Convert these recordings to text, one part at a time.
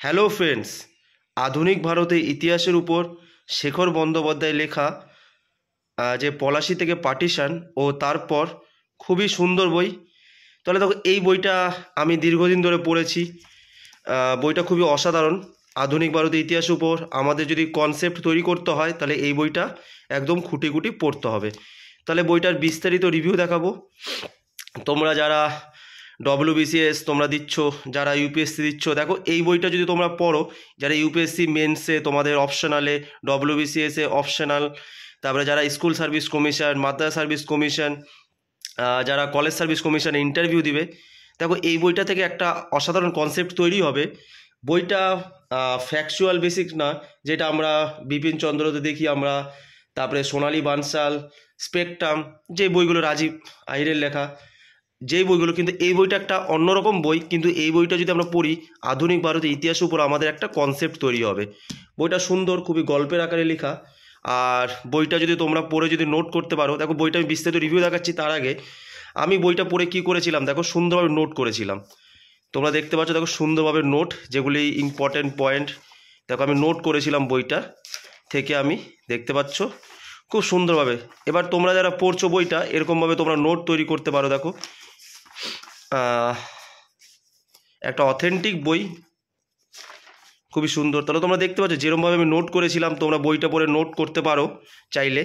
Hello friends, আধুনিক ভারতের ইতিহাসের উপর শেখর বন্দ্যোপাধ্যায় লেখা যে পলাশী থেকে পার্টিশন ও তারপর, খুবই সুন্দর বই। তাহলে দেখো, এই বইটা আমি দীর্ঘদিন ধরে পড়েছি। বইটা খুবই অসাধারণ। আধুনিক ভারতের ইতিহাসের উপর আমাদের যদি কনসেপ্ট তৈরি করতে হয়, তাহলে এই বইটা একদম খুঁটি খুঁটি পড়তে হবে। তাহলে বইটার বিস্তারিত রিভিউ দেখাবো। তোমরা যারা ডব্লিউবিসিএস তোমরা দিচ্ছ, যারা ইউপিএসসি দিচ্ছ, দেখো এই বইটা যদি তোমরা পড়ো, যারা ইউপিএসসি মেন্সে তোমাদের অপশনালে, ডব্লিউবিসিএসে অপশনাল, তারপরে যারা স্কুল সার্ভিস কমিশন, মাদ্রাসা সার্ভিস কমিশন, যারা কলেজ সার্ভিস কমিশনে ইন্টারভিউ দিবে, দেখো এই বইটা থেকে একটা অসাধারণ কনসেপ্ট তৈরি হবে। বইটা ফ্যাকচুয়াল বেসিক না, যেটা আমরা বিপিন চন্দ্রতে দেখি আমরা, তারপরে সোনালী বানসাল, স্পেকট্রাম, যে বইগুলো রাজীব আহিরের লেখা, যেই বইগুলো, কিন্তু এই বইটা একটা অন্যরকম বই। কিন্তু এই বইটা যদি আমরা পড়ি, আধুনিক ভারতের ইতিহাসের উপর আমাদের একটা কনসেপ্ট তৈরি হবে। বইটা সুন্দর, খুবই গল্পের আকারে লেখা। আর বইটা যদি তোমরা পড়ে যদি নোট করতে পারো, দেখো বইটা আমি বিস্তারিত রিভিউ দেখাচ্ছি, তার আগে আমি বইটা পড়ে কি করেছিলাম, দেখো সুন্দরভাবে নোট করেছিলাম। তোমরা দেখতে পাচ্ছ, দেখো সুন্দরভাবে নোট, যেগুলি ইম্পর্টেন্ট পয়েন্ট, দেখো আমি নোট করেছিলাম বইটা থেকে, আমি দেখতে পাচ্ছ খুব সুন্দরভাবে। এবার তোমরা যারা পড়ছো বইটা, এরকমভাবে তোমরা নোট তৈরি করতে পারো। দেখো একটা অথেন্টিক বই, খুবই সুন্দর। তাহলে তোমরা দেখতে পাচ্ছ যেরকমভাবে আমি নোট করেছিলাম, তোমরা বইটা পড়ে নোট করতে পারো চাইলে।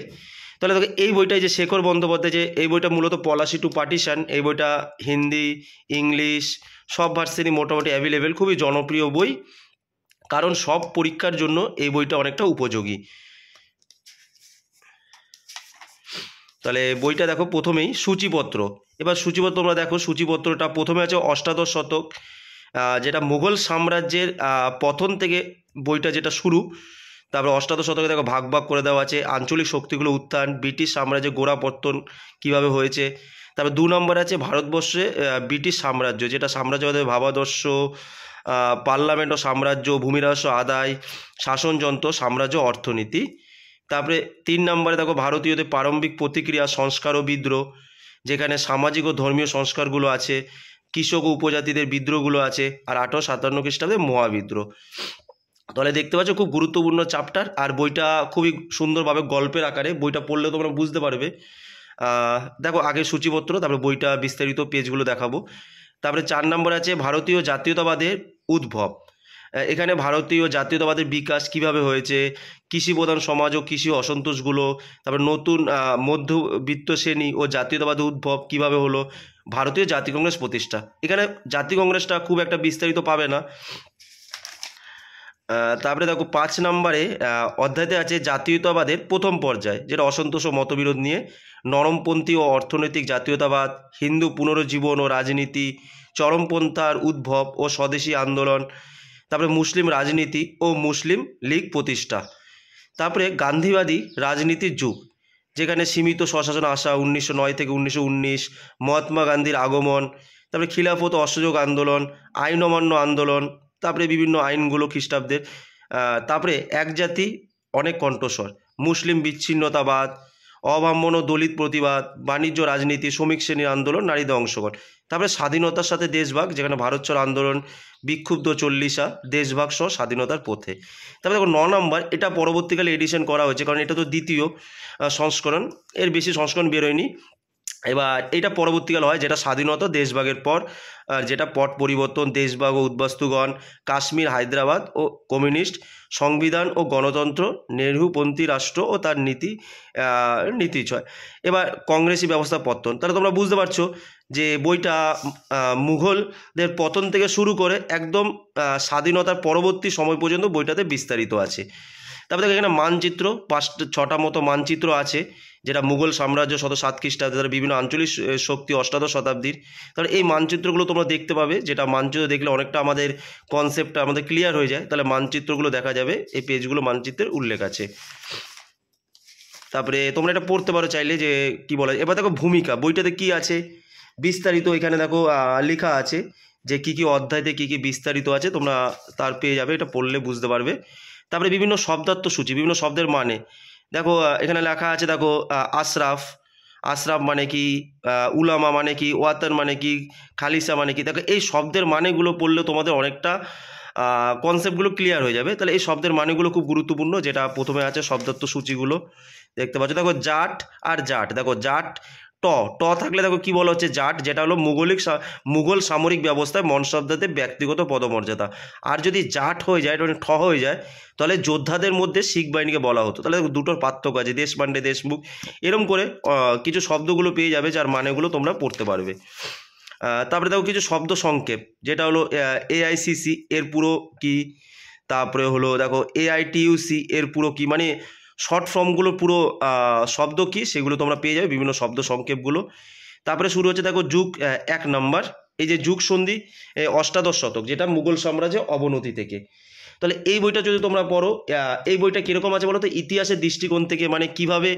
তাহলে দেখো এই বইটাই যে শেখর বন্দ্যোপাধ্যায়, যে এই বইটা মূলত পলাশী টু পার্টিশন, এই বইটা হিন্দি, ইংলিশ সব ভার্সনই মোটামুটি অ্যাভেলেবেল। খুবই জনপ্রিয় বই, কারণ সব পরীক্ষার জন্য এই বইটা অনেকটা উপযোগী। তাহলে বইটা দেখো, প্রথমেই সূচিপত্র। এবার সূচিপত্র তোমরা দেখো, সূচিপত্রটা প্রথমে আছে অষ্টাদশ শতক, যেটা মুঘল সাম্রাজ্যের পতন থেকে বইটা যেটা শুরু। তারপরে অষ্টাদশ শতকে দেখো ভাগ ভাগ করে দেওয়া আছে, আঞ্চলিক শক্তিগুলো উত্থান, ব্রিটিশ সাম্রাজ্যের গোড়াপত্তন কীভাবে হয়েছে। তারপরে 2 নম্বর আছে ভারতবর্ষে ব্রিটিশ সাম্রাজ্য, যেটা সাম্রাজ্যবাদের ভাবাদর্শ, পার্লামেন্ট ও সাম্রাজ্য, ভূমিরাজস্ব আদায়, শাসনযন্ত্র, সাম্রাজ্য, অর্থনীতি। তারপরে 3 নম্বরে দেখো ভারতীয়দের প্রারম্ভিক প্রতিক্রিয়া, সংস্কার ও বিদ্রোহ, যেখানে সামাজিক ও ধর্মীয় সংস্কারগুলো আছে, কৃষক ও উপজাতিদের বিদ্রোহগুলো আছে, আর 1857 খ্রিস্টাব্দে মহাবিদ্রোহ। তাহলে দেখতে পাচ্ছ খুব গুরুত্বপূর্ণ চ্যাপ্টার। আর বইটা খুবই সুন্দরভাবে গল্পের আকারে, বইটা পড়লে তোমরা বুঝতে পারবে। দেখো আগে সূচিপত্র, তারপরে বইটা বিস্তারিত পেজগুলো দেখাবো। তারপরে 4 নম্বর আছে ভারতীয় জাতীয়তাবাদের উদ্ভব। এখানে ভারতীয় জাতীয়তাবাদের বিকাশ কিভাবে হয়েছে, কৃষি প্রধান সমাজ ও কৃষি অসন্তোষগুলো, তারপরে নতুন মধ্যবিত্ত শ্রেণী ও জাতীয়তাবাদের উদ্ভব কিভাবে হলো, ভারতীয় জাতীয় কংগ্রেস প্রতিষ্ঠা। এখানে জাতীয় কংগ্রেসটা খুব একটা বিস্তারিত পাবে না। তারপরে দেখো 5 নম্বরে অধ্যায়তে আছে জাতীয়তাবাদের প্রথম পর্যায়, যেটা অসন্তোষ ও মতবিরোধ নিয়ে, নরমপন্থী ও অর্থনৈতিক জাতীয়তাবাদ, হিন্দু পুনরুজ্জীবন ও রাজনীতি, চরমপন্থার উদ্ভব ও স্বদেশী আন্দোলন, তারপরে মুসলিম রাজনীতি ও মুসলিম লীগ প্রতিষ্ঠা। তারপরে গান্ধীবাদী রাজনীতির যুগ, যেখানে সীমিত স্বশাসন আসা 1909 থেকে 1919, মহাত্মা গান্ধীর আগমন, তারপরে খিলাফত ও অসহযোগ আন্দোলন, আইন অমান্য আন্দোলন, তারপরে বিভিন্ন আইনগুলো খ্রিস্টাব্দের। তারপরে এক জাতি অনেক কণ্ঠস্বর, মুসলিম বিচ্ছিন্নতাবাদ, অব্রাহ্মণ ও দলিত প্রতিবাদ, বাণিজ্য রাজনীতি, শ্রমিক শ্রেণীর আন্দোলন, নারীদের অংশগ্রহণ। তারপরে স্বাধীনতার সাথে দেশভাগ, যেখানে ভারত ছাড় আন্দোলন, বিক্ষুব্ধ 40 দেশভাগ সহ স্বাধীনতার পথে। তারপরে দেখো 9 নম্বর, এটা পরবর্তীকালে এডিশন করা হয়েছে, কারণ এটা তো দ্বিতীয় সংস্করণ, এর বেশি সংস্করণ বেরোয়নি। এবার এটা পরবর্তীকাল হয়, যেটা স্বাধীনতা দেশভাগের পর, যেটা পট পরিবর্তন, দেশভাগ ও উদ্বাস্তুগণ, কাশ্মীর, হায়দ্রাবাদ ও কমিউনিস্ট, সংবিধান ও গণতন্ত্র, নেহরুপন্থী রাষ্ট্র ও তার নীতিছয়। এবার কংগ্রেসি ব্যবস্থা পতন। তাহলে তোমরা বুঝতে পারছো যে বইটা মুঘলদের পতন থেকে শুরু করে একদম স্বাধীনতার পরবর্তী সময় পর্যন্ত বইটাতে বিস্তারিত আছে। তারপরে দেখো এখানে মানচিত্র, 5-6টা মতো মানচিত্র আছে, যেটা মুঘল সাম্রাজ্য 707 খ্রিস্টাব্দে, তার বিভিন্ন আঞ্চলিক শক্তি 8শ শতাব্দীর। তাহলে এই মানচিত্রগুলো তোমরা দেখতে পাবে, যেটা মানচিত্র দেখলে অনেকটা আমাদের কনসেপ্টটা আমাদের ক্লিয়ার হয়ে যায়। তাহলে মানচিত্রগুলো দেখা যাবে, এই পেজগুলো মানচিত্রের উল্লেখ আছে। তারপরে তোমরা এটা পড়তে পারো চাইলে, যে কি বলা যায়। এবার দেখো ভূমিকা, বইটাতে কি আছে বিস্তারিত, এখানে দেখো লেখা আছে যে কি কি অধ্যায়তে কি কি বিস্তারিত আছে, তোমরা তার পেয়ে যাবে, এটা পড়লে বুঝতে পারবে। তারপরে বিভিন্ন শব্দার্থ সূচি, বিভিন্ন শব্দের মানে দেখো এখানে লেখা আছে। দেখো আশরাফ, আশরাফ মানে কি, উলামা মানে কি, ওয়াতান মানে কি, খালিসা মানে কি। দেখো এই শব্দের মানেগুলো পড়লে তোমাদের অনেকটা কনসেপ্টগুলো ক্লিয়ার হয়ে যাবে। তাহলে এই শব্দের মানেগুলো খুব গুরুত্বপূর্ণ। যেটা প্রথমে আছে শব্দার্থ সূচিগুলো দেখতে পাচ্ছ। দেখো জাট আর জাট, দেখো জাট ট থাকলে দেখো কি বলা হচ্ছে জাট, যেটা হলো মুঘল সামরিক ব্যবস্থায় মনসবদারদের ব্যক্তিগত পদমর্যাদা। আর যদি জাট হয়ে যায়, মানে ঠ হয়ে যায়, তাহলে যোদ্ধাদের মধ্যে শিখ বাহিনীকে বলা হতো। তাহলে দেখো দুটোর পার্থক্য আছে, দেশপান্ডে দেশমুখ এরম করে কিছু শব্দগুলো পেয়ে যাবে যার মানেগুলো তোমরা পড়তে পারবে। তারপরে দেখো কিছু শব্দ সংক্ষেপ, যেটা হলো এআইসিসি এর পুরো কি, তারপরে হলো দেখো এআইটিইউসি এর পুরো কি, মানে শর্ট ফর্মগুলোর পুরো শব্দ কি সেগুলো তোমরা পেয়ে যাবে, বিভিন্ন শব্দ সংক্ষেপগুলো। তারপরে শুরু হচ্ছে দেখো যুগ 1 নম্বর, এই যে যুগ সন্ধি অষ্টাদশ শতক, যেটা মুঘল সাম্রাজ্যের অবনতি থেকে। তাহলে এই বইটা যদি তোমরা পড়ো, এই বইটা কীরকম আছে বলো তো, ইতিহাসের দৃষ্টিকোণ থেকে, মানে কিভাবে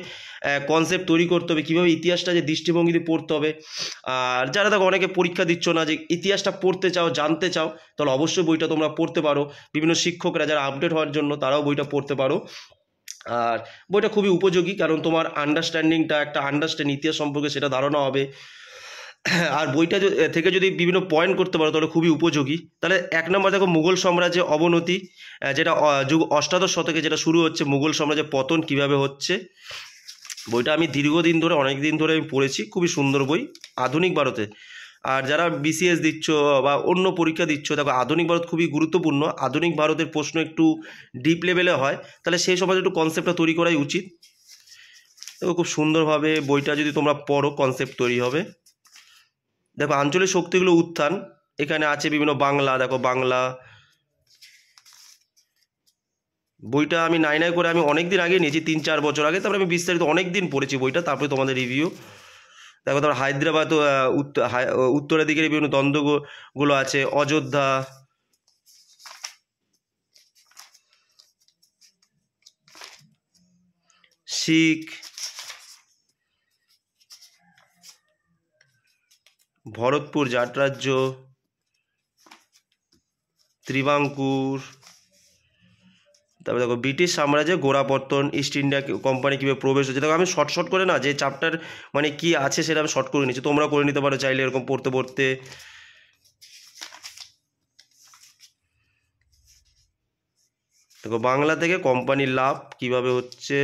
কনসেপ্ট তৈরি করতে হবে, কীভাবে ইতিহাসটা যে দৃষ্টিভঙ্গিতে পড়তে হবে। আর যারা দেখো অনেকে পরীক্ষা দিচ্ছ না, যে ইতিহাসটা পড়তে চাও, জানতে চাও, তাহলে অবশ্যই বইটা তোমরা পড়তে পারো। বিভিন্ন শিক্ষকরা যারা আপডেট হওয়ার জন্য তারাও বইটা পড়তে পারো। আর বইটা খুবই উপযোগী, কারণ তোমার আন্ডারস্ট্যান্ডিংটা, একটা ইতিহাস সম্পর্কে সেটা ধারণা হবে। আর বইটা থেকে যদি বিভিন্ন পয়েন্ট করতে পারো তাহলে খুবই উপযোগী। তাহলে 1 নম্বর দেখো মুঘল সাম্রাজ্যের অবনতি, যেটা যুগ অষ্টাদশ শতকে যেটা শুরু হচ্ছে, মুঘল সাম্রাজ্যের পতন কিভাবে হচ্ছে। বইটা আমি দীর্ঘদিন ধরে, অনেক দিন ধরে আমি পড়েছি, খুবই সুন্দর বই আধুনিক ভারতে। আর যারা বিসিএস দিচ্ছ বা অন্য পরীক্ষা দিচ্ছ, দেখো আধুনিক ভারত খুবই গুরুত্বপূর্ণ। আধুনিক ভারতের প্রশ্ন একটু ডিপ লেভেলে হয়, তাহলে সেই সময় একটু কনসেপ্টটা তৈরি করাই উচিত। দেখো খুব সুন্দরভাবে বইটা যদি তোমরা পড়ো কনসেপ্ট তৈরি হবে। দেখো আঞ্চলিক শক্তিগুলো উত্থান, এখানে আছে বিভিন্ন বাংলা, দেখো বাংলা। বইটা আমি নাই করে আমি অনেক দিন আগে নিয়েছি, 3-4 বছর আগে, তারপরে আমি বিস্তারিত অনেক দিন পড়েছি বইটা, তারপরে তোমাদের রিভিউ। দেখো তারপর হায়দ্রাবাদ, উত্তরের দিকের বিভিন্ন দ্বন্দ্বগুলো আছে, অযোধ্যা, শিখ, ভরতপুর জাট রাজ্য, ত্রিবাঙ্কুর। তারপরে দেখো ব্রিটিশ সাম্রাজ্যে গোড়াপত্তন, ইস্ট ইন্ডিয়া কোম্পানি কীভাবে প্রবেশ হচ্ছে। দেখো আমি শর্ট করে না, যে চ্যাপ্টার মানে কি আছে সেটা আমি শর্ট করে নিচ্ছি, তোমরা করে নিতে পারো চাইলে এরকম পড়তে পড়তে। দেখো বাংলা থেকে কোম্পানির লাভ কিভাবে হচ্ছে,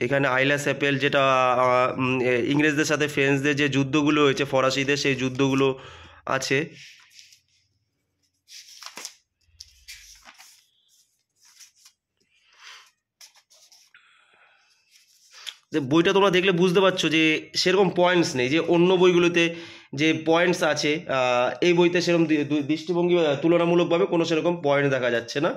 এখানে আইলা চ্যাপেল, যেটা ইংরেজদের সাথে ফ্রেঞ্চদের যে যুদ্ধগুলো হয়েছে, ফরাসিদের সেই যুদ্ধগুলো আছে। যে বইটা তোমরা দেখলে বুঝতে পারছো যে সেরকম পয়েন্টস নেই, যে অন্য বইগুলোতে যে পয়েন্টস আছে, এই বইতে সেরকম দৃষ্টিভঙ্গি তুলনামূলকভাবে কোনো সেরকম পয়েন্ট দেখা যাচ্ছে না।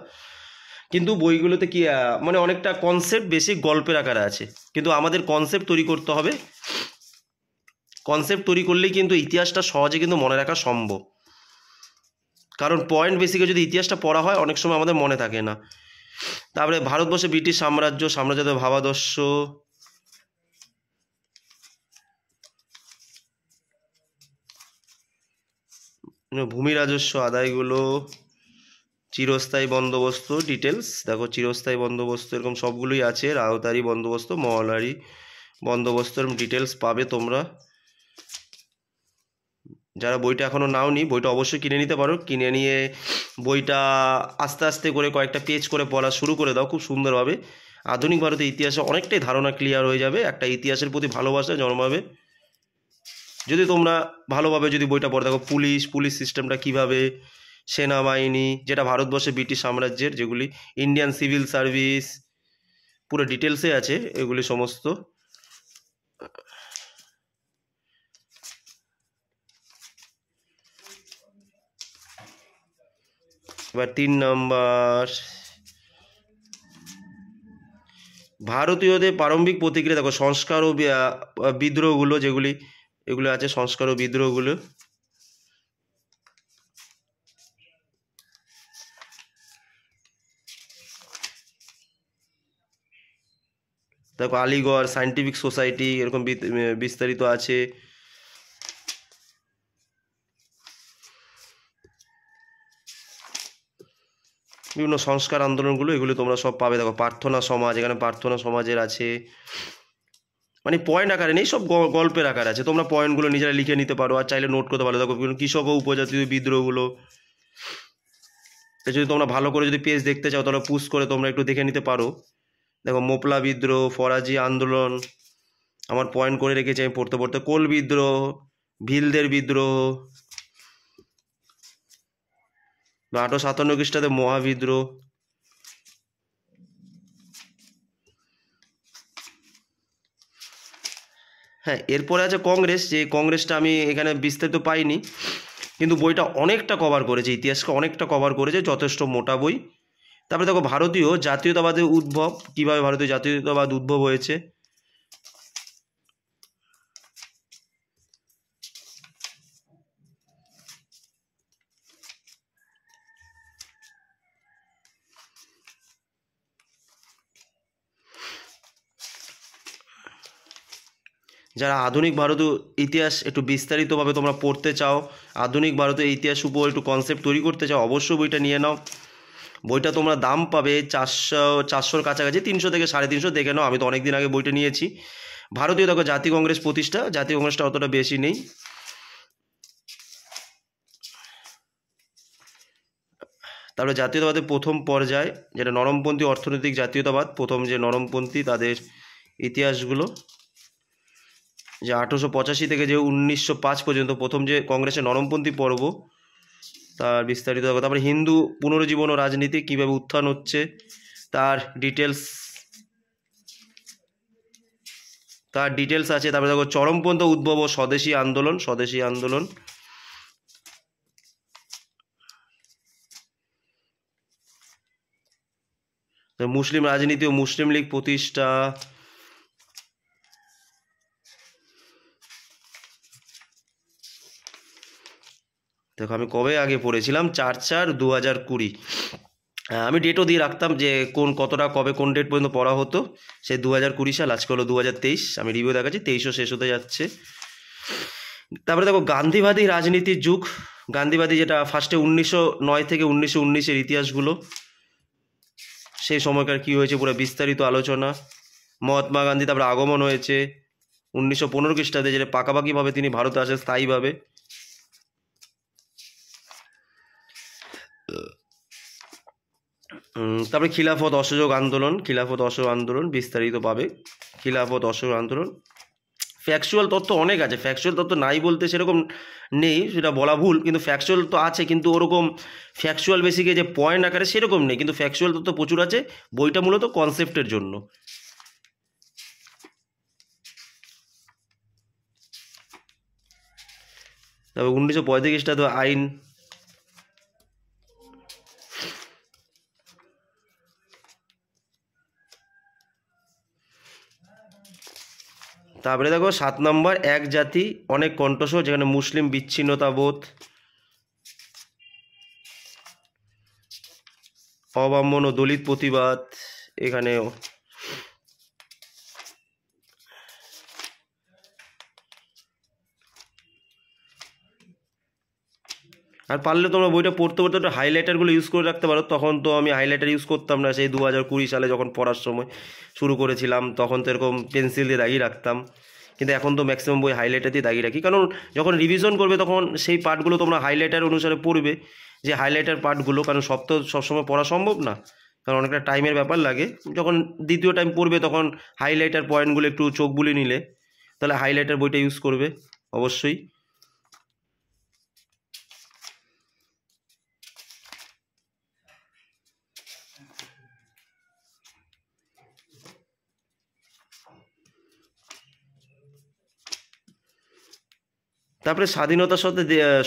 কিন্তু বইগুলোতে কি মানে অনেকটা কনসেপ্ট বেশি গল্পের আকারে আছে, কিন্তু আমাদের কনসেপ্ট তৈরি করতে হবে। কনসেপ্ট তৈরি করলেই কিন্তু ইতিহাসটা সহজে কিন্তু মনে রাখা সম্ভব, কারণ পয়েন্ট বেসিকে যদি ইতিহাসটা পড়া হয় অনেক সময় আমাদের মনে থাকে না। তারপরে ভারতবর্ষে ব্রিটিশ সাম্রাজ্যের ভাবাদর্শ, ভূমি রাজস্ব আদায়গুলো, চিরস্থায়ী বন্দোবস্ত ডিটেলস, দেখো চিরস্থায়ী বন্দোবস্ত এরকম সবগুলোই আছে, রায়তারি বন্দোবস্ত, মহলারি বন্দোবস্ত, এরকম ডিটেলস পাবে তোমরা। যারা বইটা এখনও নাওনি, বইটা অবশ্যই কিনে নিতে পারো। কিনে নিয়ে বইটা আস্তে আস্তে করে কয়েকটা পেজ করে পড়া শুরু করে দাও, খুব সুন্দরভাবে আধুনিক ভারতের ইতিহাসে অনেকটাই ধারণা ক্লিয়ার হয়ে যাবে, একটা ইতিহাসের প্রতি ভালোবাসা জন্মাবে যদি তোমরা ভালোভাবে যদি বইটা পড়ে। দেখো পুলিশ সিস্টেমটা কীভাবে, সেনাবাহিনী, যেটা ভারতবর্ষে ব্রিটিশ সাম্রাজ্যের, যেগুলি ইন্ডিয়ান সিভিল সার্ভিস, পুরো ডিটেলসে আছে এগুলি সমস্ত। এবার 3 নম্বর, ভারতীয়দের প্রারম্ভিক প্রতিক্রিয়া। দেখো সংস্কার ও বিদ্রোহগুলো, যেগুলি এগুলো আছে, সংস্কার ও বিদ্রোহগুলো। দেখো আলিগড় সায়েন্টিফিক সোসাইটি, এরকম বিস্তারিত আছে। বিভিন্ন সংস্কার আন্দোলনগুলো, এগুলো তোমরা সব পাবে। দেখো প্রার্থনা সমাজ, এখানে প্রার্থনা সমাজের আছে। মানে পয়েন্ট আকারে নেই, সব গল্পের আকারে আছে, তোমরা পয়েন্টগুলো নিজেরা লিখে নিতে পারো, আর চাইলে নোট করতে পারো। দেখো কৃষক ও উপজাতীয় বিদ্রোহগুলো, যদি তোমরা ভালো করে যদি পেজ দেখতে চাও তাহলে পুশ করে তোমরা একটু দেখে নিতে পারো। দেখো মোপলা বিদ্রোহ, ফরাজি আন্দোলন, আমার পয়েন্ট করে রেখেছি আমি পড়তে পড়তে। কোল বিদ্রোহ, ভিলদের বিদ্রোহ, 1857 খ্রিস্টাব্দে মহাবিদ্রোহ। হ্যাঁ, এরপরে আছে কংগ্রেস, যে কংগ্রেসটা আমি এখানে বিস্তারিত পাইনি, কিন্তু বইটা অনেকটা কভার করেছে, ইতিহাসকে অনেকটা কভার করেছে, যথেষ্ট মোটা বই। তারপরে দেখো ভারতীয় জাতীয়তাবাদের উদ্ভব, কিভাবে ভারতীয় জাতীয়তাবাদ উদ্ভব হয়েছে। যারা আধুনিক ভারতীয় ইতিহাস একটু বিস্তারিতভাবে তোমরা পড়তে চাও, আধুনিক ভারতীয় ইতিহাস উপর একটু কনসেপ্ট তৈরি করতে চাও, অবশ্যই বইটা নিয়ে নাও। বইটা তোমরা দাম পাবে 400-400-র কাছাকাছি, 300 থেকে 350 দেখে নাও, আমি তো অনেক দিন আগে বইটা নিয়েছি। ভারতীয় দেখো জাতীয় কংগ্রেস প্রতিষ্ঠা, জাতীয় কংগ্রেসটা অতটা বেশি নেই। তারপরে জাতীয়তাবাদের প্রথম পর্যায়, যেটা নরমপন্থী অর্থনৈতিক জাতীয়তাবাদ, প্রথম যে নরমপন্থী তাদের ইতিহাসগুলো, যে 1885 থেকে যে 1905 পর্যন্ত প্রথম যে কংগ্রেসের নরমপন্থী পর্ব, তার বিস্তারিত। তারপরে হিন্দু পুনরুজ্জীবন ও রাজনীতি কীভাবে উত্থান হচ্ছে তার ডিটেলস আছে। তারপরে দেখো চরমপন্থ উদ্ভব ও স্বদেশী আন্দোলন। মুসলিম রাজনীতি ও মুসলিম লীগ প্রতিষ্ঠা। দেখো আমি কবে আগে পড়েছিলাম, 4/4/2020। আমি ডেটও দিয়ে রাখতাম যে কতটা কবে কোন ডেট পর্যন্ত পড়া হতো। সেই 2020 সাল, আজকে হলো 2023, আমি রিভিউ দেখাচ্ছি, 23ও শেষ হতে যাচ্ছে। তারপরে দেখো গান্ধীবাদী রাজনীতির যুগ, গান্ধীবাদী যেটা ফার্স্টে 1909 থেকে 1919-এর ইতিহাসগুলো, সেই সময়কার কী হয়েছে পুরো বিস্তারিত আলোচনা। মহাত্মা গান্ধী, তারপরে আগমন হয়েছে 1915 খ্রিস্টাব্দে, যেটা পাকাপাকিভাবে তিনি ভারতে আসেন স্থায়ীভাবে। তারপরে খিলাফত অসহযোগ আন্দোলন বিস্তারিত পাবে। খিলাফত অসহযোগ আন্দোলন, ফ্যাকচুয়াল তথ্য অনেক আছে, ফ্যাকচুয়াল তথ্য নাই বলতে সেরকম নেই, সেটা বলা ভুল, কিন্তু ফ্যাকচুয়াল তো আছে, কিন্তু ওরকম ফ্যাকচুয়াল বেসিকে যে পয়েন্ট আকারে সেরকম নেই, কিন্তু ফ্যাকচুয়াল তথ্য প্রচুর আছে। বইটা মূলত কনসেপ্টের জন্য। তবে 1935 খ্রিস্টাব্দ আইন। তারপরে দেখো 7 নম্বর, এক জাতি অনেক কণ্ঠস্বর, যেখানে মুসলিম বিচ্ছিন্নতাবোধ, অব্রাহ্মণ ও দলিত প্রতিবাদ এখানেও। আর পারলে তোমরা বইটা পড়তে পড়তে একটু হাইলাইটারগুলো ইউজ করে রাখতে পারো। তখন তো আমি হাইলাইটার ইউজ করতাম না, সেই 2020 সালে যখন পড়ার সময় শুরু করেছিলাম, তখন তো এরকম পেন্সিল দিয়ে দাগিয়ে রাখতাম, কিন্তু এখন তো ম্যাক্সিমাম বই হাইলাইটার দিয়ে দাগিয়ে রাখি, কারণ যখন রিভিশন করবে তখন সেই পার্টগুলো তোমরা হাইলাইটার অনুসারে পড়বে, যে হাইলাইটার পার্টগুলো, কারণ সব তো সবসময় পড়া সম্ভব না, কারণ অনেকটা টাইমের ব্যাপার লাগে। যখন দ্বিতীয় টাইম পড়বে তখন হাইলাইটার পয়েন্টগুলো একটু চোখ বুলিয়ে নিলে, তাহলে হাইলাইটার বইটা ইউজ করবে অবশ্যই। তারপরে স্বাধীনতার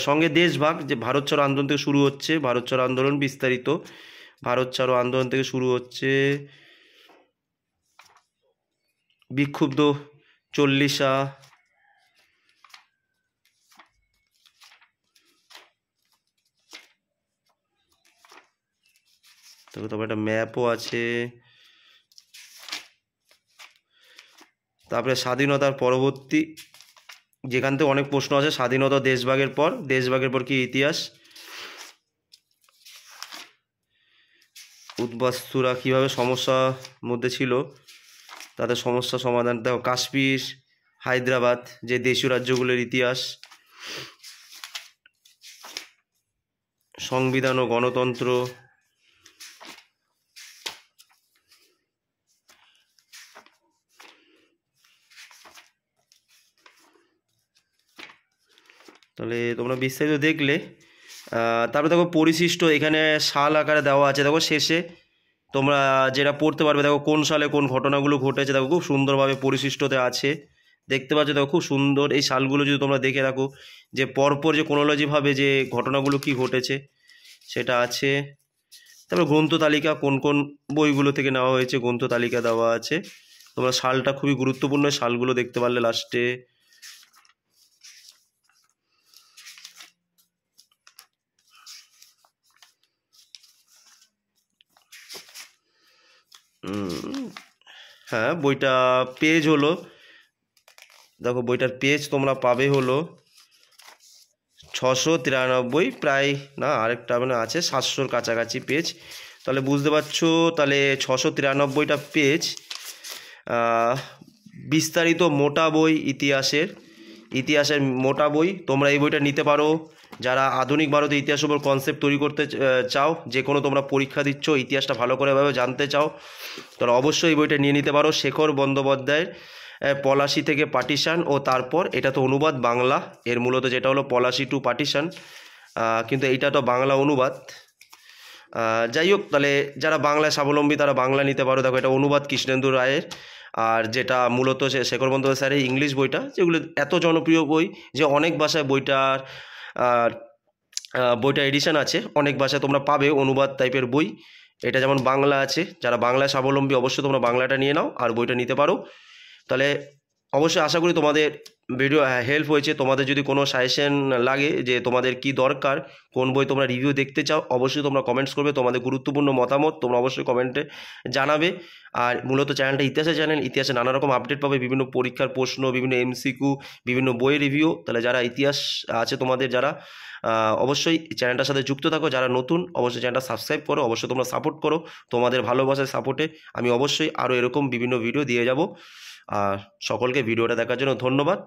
সঙ্গে দেশভাগ, যে ভারত ছাড়ো আন্দোলন থেকে শুরু হচ্ছে, ভারত ছাড়ো আন্দোলন বিস্তারিত, ভারত ছাড়ো আন্দোলন থেকে শুরু হচ্ছে, বিক্ষুব্ধ চল্লিশা। তারপরে একটা ম্যাপও আছে। তারপরে স্বাধীনতার পরবর্তী, যেখান থেকে অনেক প্রশ্ন আছে, স্বাধীনতা দেশভাগের পর কি ইতিহাস, উদ্বাস্তুরা কীভাবে সমস্যার মধ্যে ছিল, তাদের সমস্যা সমাধান। দেখো কাশ্মীর, হায়দ্রাবাদ, যে দেশীয় রাজ্যগুলোর ইতিহাস, সংবিধান ও গণতন্ত্র, তাহলে তোমরা বিস্তারিত দেখলে। তারপরে দেখো পরিশিষ্ট, এখানে সাল আকারে দেওয়া আছে, দেখো শেষে তোমরা যেটা পড়তে পারবে। দেখো কোন সালে কোন ঘটনাগুলো ঘটেছে, দেখো খুব সুন্দরভাবে পরিশিষ্টতে আছে, দেখতে পাচ্ছ। দেখো খুব সুন্দর এই সালগুলো যদি তোমরা দেখে রাখো, যে পরপর যে ক্রোনোলজিভাবে যে ঘটনাগুলো কি ঘটেছে সেটা আছে। তারপর গ্রন্থ তালিকা, কোন কোন বইগুলো থেকে নেওয়া হয়েছে গ্রন্থ তালিকা দেওয়া আছে। তোমরা সালটা খুবই গুরুত্বপূর্ণ, সালগুলো দেখতে পারলে লাস্টে। হ্যাঁ, বইটা পেজ হলো, দেখো বইটার পেজ তোমরা পাবে হলো 693, প্রায় না আরেকটা মানে আছে 700-র কাছাকাছি পেজ। তাহলে বুঝতে পারছো, তাহলে 693টা পেজ বিস্তারিত মোটা বই, ইতিহাসের মোটা বই। তোমরা এই বইটা নিতে পারো যারা আধুনিক ভারতের ইতিহাসের উপর কনসেপ্ট তৈরি করতে চাও, যে কোনো তোমরা পরীক্ষা দিচ্ছ, ইতিহাসটা ভালো করে জানতে চাও, তাহলে অবশ্যই এই বইটা নিয়ে নিতে পারো। শেখর বন্দ্যোপাধ্যায়ের পলাশি থেকে পার্টিশান, ও তারপর এটা তো অনুবাদ বাংলা, এর মূলত যেটা হলো পলাশি টু পার্টিশান, কিন্তু এইটা তো বাংলা অনুবাদ। যাই হোক, তাহলে যারা বাংলায় স্বাবলম্বী তারা বাংলা নিতে পারো। দেখো এটা অনুবাদ কৃষ্ণেন্দু রায়ের, আর যেটা মূলত শেখর বন্দ্যোপাধ্যায় স্যারের ইংলিশ বইটা, যেগুলো এত জনপ্রিয় বই যে অনেক ভাষায় বইটা এডিশন আছে, অনেক ভাষায় তোমরা পাবে অনুবাদ টাইপের বই। এটা যেমন বাংলা আছে, যারা বাংলায় স্বাবলম্বী অবশ্যই তোমরা বাংলাটা নিয়ে নাও আর বইটা নিতে পারো। তাহলে অবশ্যই আশা করি তোমাদের ভিডিও হেল্প হয়েছে। তোমাদের যদি কোনো সাজেশন লাগে যে তোমাদের কি দরকার, কোন বই তোমরা রিভিউ দেখতে চাও, অবশ্যই তোমরা কমেন্টস করবে। তোমাদের গুরুত্বপূর্ণ মতামত তোমরা অবশ্যই কমেন্টে জানাবে। আর মূলত চ্যানেলটা ইতিহাসের চ্যানেল, ইতিহাসে নানা রকম আপডেট পাবে, বিভিন্ন পরীক্ষার প্রশ্ন, বিভিন্ন এমসিকিউ, বিভিন্ন বইয়ের রিভিউ। তাহলে যারা ইতিহাস আছে তোমাদের, যারা অবশ্যই চ্যানেলটার সাথে যুক্ত থাকো, যারা নতুন অবশ্যই চ্যানেলটা সাবস্ক্রাইব করো, অবশ্যই তোমরা সাপোর্ট করো। তোমাদের ভালোবাসার সাপোর্টে আমি অবশ্যই আরও এরকম বিভিন্ন ভিডিও দিয়ে যাব। আর সকলকে ভিডিওটা দেখার জন্য ধন্যবাদ।